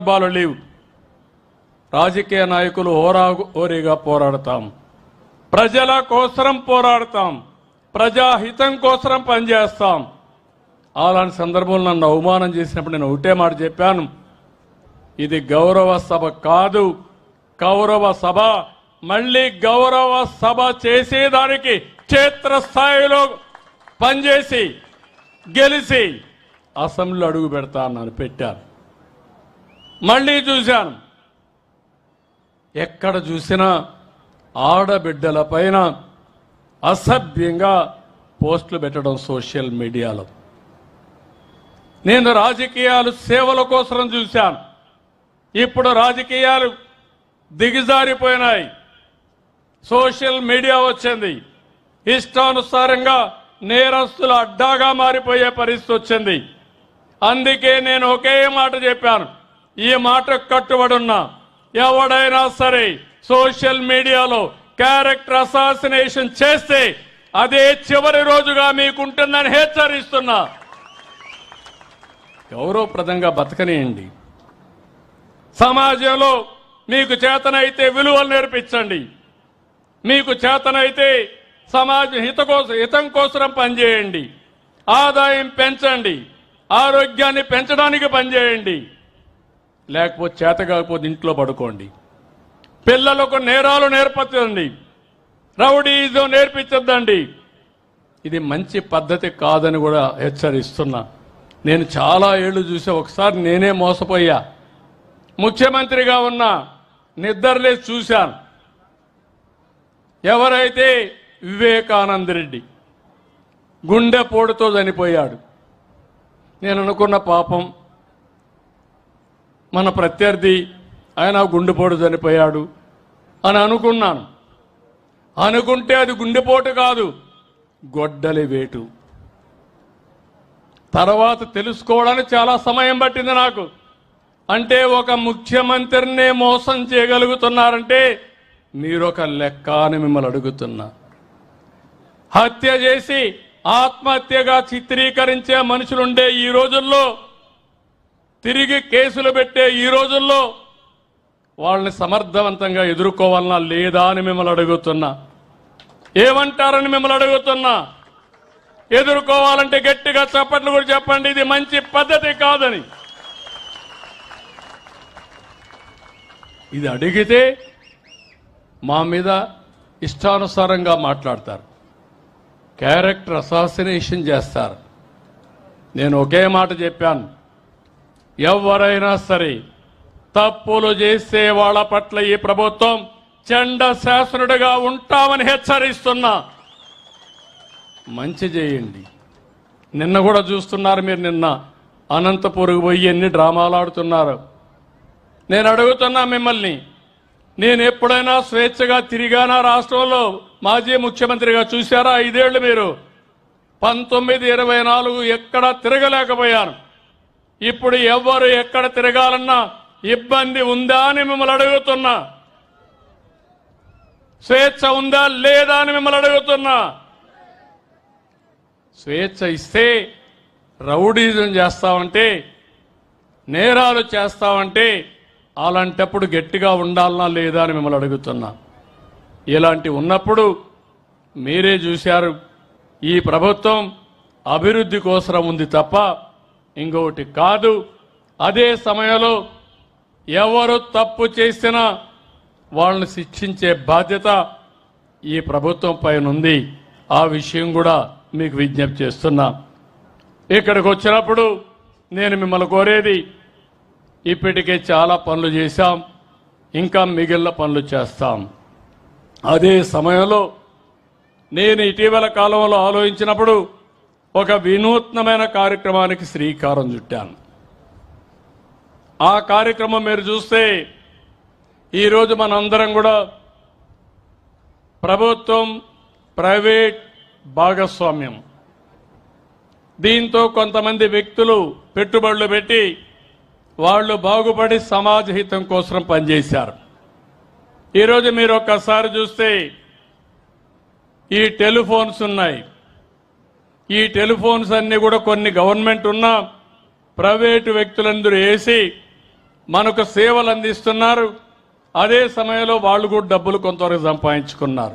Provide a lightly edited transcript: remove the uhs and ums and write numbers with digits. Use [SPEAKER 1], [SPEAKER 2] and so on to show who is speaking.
[SPEAKER 1] సందర్భాలు లేవు. రాజకీయ నాయకులు హోరాహోరీగా పోరాడతాం, ప్రజల కోసం పోరాడతాం, ప్రజాహితం కోసం పనిచేస్తాం. అలాంటి సందర్భంలో నన్ను అవమానం చేసినప్పుడు నేను ఒకటే మాట చెప్పాను, ఇది గౌరవ సభ కాదు, కౌరవ సభ. మళ్ళీ గౌరవ సభ చేసేదానికి క్షేత్రస్థాయిలో పనిచేసి గెలిచి అసెంబ్లీలో అడుగు పెడతా అన్నాను, పెట్టాను. మళ్ళీ చూశాను, ఎక్కడ చూసినా ఆడబిడ్డల పైన అసభ్యంగా పోస్టులు పెట్టడం సోషల్ మీడియాలో. నేను రాజకీయాలు సేవల కోసం చూశాను, ఇప్పుడు రాజకీయాలు దిగజారిపోయినాయి. సోషల్ మీడియా వచ్చింది, ఇష్టానుసారంగా నేరస్తుల అడ్డాగా మారిపోయే పరిస్థితి వచ్చింది. అందుకే నేను ఒకే మాట చెప్పాను, ఈ మాట కట్టుబడి ఉన్నా. ఎవడైనా సరే సోషల్ మీడియాలో క్యారెక్టర్ అసాసినేషన్ చేస్తే అదే చివరి రోజుగా మీకుంటుందని హెచ్చరిస్తున్నా. గౌరవప్రదంగా బతకనియండి, సమాజంలో మీకు చేతనైతే విలువలు నేర్పించండి, మీకు చేతనైతే సమాజ హితం కోసం పనిచేయండి, ఆదాయం పెంచండి, ఆరోగ్యాన్ని పెంచడానికి పనిచేయండి. లేకపోతే చేత కాకపోతే ఇంట్లో పడుకోండి. పిల్లలకు నేరాలు నేర్పించండి, రౌడీజం నేర్పించద్దండి. ఇది మంచి పద్ధతి కాదని కూడా హెచ్చరిస్తున్నా. నేను చాలా ఏళ్ళు చూసా, ఒకసారి నేనే మోసపోయా. ముఖ్యమంత్రిగా ఉన్నా నిద్రలేసి చూశాను. ఎవరైతే వివేకానంద రెడ్డి గుండెపోటుతో చనిపోయాడు, నేను అనుకున్న పాపం మన ప్రత్యర్థి ఆయన గుండెపోటు చనిపోయాడు అని అనుకున్నాను. అనుకుంటే అది గుండెపోటు కాదు, గొడ్డలి వేటు. తర్వాత తెలుసుకోవడానికి చాలా సమయం పట్టింది నాకు. అంటే ఒక ముఖ్యమంత్రినే మోసం చేయగలుగుతున్నారంటే మీరొక లెక్క అని మిమ్మల్ని అడుగుతున్నా. హత్య చేసి ఆత్మహత్యగా చిత్రీకరించే మనుషులుండే ఈ రోజుల్లో, తిరిగి కేసులు పెట్టే ఈ రోజుల్లో వాళ్ళని సమర్థవంతంగా ఎదుర్కోవాలన్నా లేదా అని మిమ్మల్ని అడుగుతున్నా. ఏమంటారని మిమ్మల్ని అడుగుతున్నా. ఎదుర్కోవాలంటే గట్టిగా చప్పట్లు కూడా చెప్పండి, ఇది మంచి పద్ధతి కాదని. ఇది అడిగితే మా మీద ఇష్టానుసారంగా మాట్లాడతారు, క్యారెక్టర్ అసాసినేషన్ చేస్తారు. నేను ఒకే మాట చెప్పాను, ఎవరైనా సరే తప్పులు చేసే వాళ్ళ పట్ల ఈ ప్రభుత్వం చండ శాసనుడిగా ఉంటామని హెచ్చరిస్తున్నా. మంచి చేయండి. నిన్న కూడా చూస్తున్నారు మీరు, నిన్న అనంతపురకు పోయి ఎన్ని డ్రామాలు ఆడుతున్నారు. నేను అడుగుతున్నా మిమ్మల్ని, నేను ఎప్పుడైనా స్వేచ్ఛగా తిరిగానా రాష్ట్రంలో? మాజీ ముఖ్యమంత్రిగా చూశారా 5 ఏళ్లు మీరు? 19, 24 ఎక్కడా తిరగలేకపోయాను. ఇప్పుడు ఎవరు ఎక్కడ తిరగాలన్నా ఇబ్బంది ఉందా అని మిమ్మల్ని అడుగుతున్నా. స్వేచ్ఛ ఉందా లేదా అని మిమ్మల్ని అడుగుతున్నా. స్వేచ్ఛ ఇస్తే రౌడీజం చేస్తామంటే, నేరాలు చేస్తామంటే, అలాంటప్పుడు గట్టిగా ఉండాలనా లేదా అని మిమ్మల్ని అడుగుతున్నా. ఇలాంటి ఉన్నప్పుడు మీరే చూశారు, ఈ ప్రభుత్వం అభివృద్ధి కోసం ఉంది తప్ప ఇంకొకటి కాదు. అదే సమయంలో ఎవరు తప్పు చేసినా వాళ్ళని శిక్షించే బాధ్యత ఈ ప్రభుత్వం పైన ఉంది. ఆ విషయం కూడా మీకు విజ్ఞప్తి చేస్తున్నా. ఇక్కడికి వచ్చినప్పుడు నేను మిమ్మల్ని కోరేది, ఇప్పటికే చాలా పనులు చేశాం, ఇంకా మిగిలిన పనులు చేస్తాం. అదే సమయంలో నేను ఇటీవల కాలంలో ఆలోచించినప్పుడు ఒక వినూత్నమైన కార్యక్రమానికి శ్రీకారం చుట్టాను. ఆ కార్యక్రమం మీరు చూస్తే ఈరోజు మనందరం కూడా ప్రభుత్వం ప్రైవేట్ భాగస్వామ్యం, దీంతో కొంతమంది వ్యక్తులు పెట్టుబడులు పెట్టి వాళ్ళు బాగుపడి సమాజ హితం కోసం పనిచేశారు. ఈరోజు మీరు ఒక్కసారి చూస్తే ఈ టెలిఫోన్స్ ఉన్నాయి. ఈ టెలిఫోన్స్ అన్ని కూడా కొన్ని గవర్నమెంట్ ఉన్నా ప్రైవేటు వ్యక్తులందరూ వేసి మనకు సేవలు అందిస్తున్నారు. అదే సమయంలో వాళ్ళు కూడా డబ్బులు కొంతవరకు సంపాదించుకున్నారు.